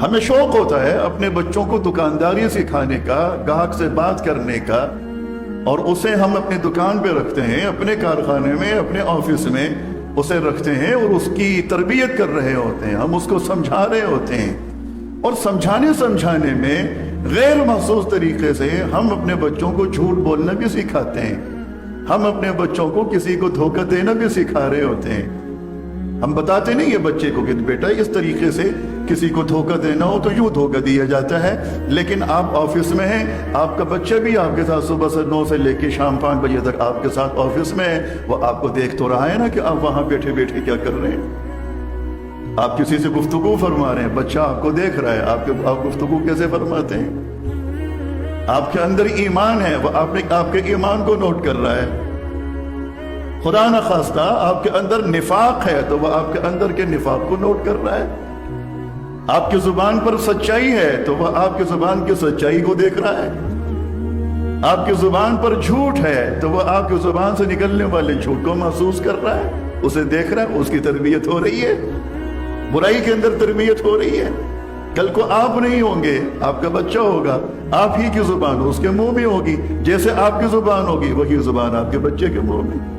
ہمیں شوق ہوتا ہے اپنے بچوں کو دکانداری سکھانے کا، گاہک سے بات کرنے کا، اور اسے ہم اپنی دکان پہ رکھتے ہیں، اپنے کارخانے میں، اپنے آفس میں اسے رکھتے ہیں اور اس کی تربیت کر رہے ہوتے ہیں، ہم اس کو سمجھا رہے ہوتے ہیں، اور سمجھانے میں غیر محسوس طریقے سے ہم اپنے بچوں کو جھوٹ بولنا بھی سکھاتے ہیں، ہم اپنے بچوں کو کسی کو دھوکہ دینا بھی سکھا رہے ہوتے ہیں۔ ہم بتاتے نہیں ہے بچے کو کہ بیٹا اس طریقے سے کسی کو دھوکہ دینا ہو تو یوں دھوکہ دیا جاتا ہے، لیکن آپ آفس میں ہیں، آپ کا بچہ بھی آپ کے ساتھ صبح سے 9 سے لے کے شام 5 بجے تک آپ کے ساتھ آفس میں ہے، وہ آپ کو دیکھ تو رہا ہے نا کہ آپ وہاں بیٹھے بیٹھے کیا کر رہے ہیں۔ آپ کسی سے گفتگو فرما رہے ہیں، بچہ آپ کو دیکھ رہا ہے، آپ گفتگو کیسے فرماتے ہیں؟ آپ کے اندر ایمان ہے، وہ آپ کے ایمان کو نوٹ کر رہا ہے۔ خدا نہ خواستہ آپ کے اندر نفاق ہے تو وہ آپ کے اندر کے نفاق کو نوٹ کر رہا ہے۔ آپ کی زبان پر سچائی ہے تو وہ آپ کی زبان کی سچائی کو دیکھ رہا ہے۔ آپ کی زبان پر جھوٹ ہے تو وہ آپ کی زبان سے نکلنے والے جھوٹ کو محسوس کر رہا ہے، اسے دیکھ رہا ہے، اس کی تربیت ہو رہی ہے، برائی کے اندر تربیت ہو رہی ہے۔ کل کو آپ نہیں ہوں گے، آپ کا بچہ ہوگا، آپ ہی کی زبان اس کے منہ میں ہوگی، جیسے آپ کی زبان ہوگی وہی زبان آپ کے بچے کے منہ میں۔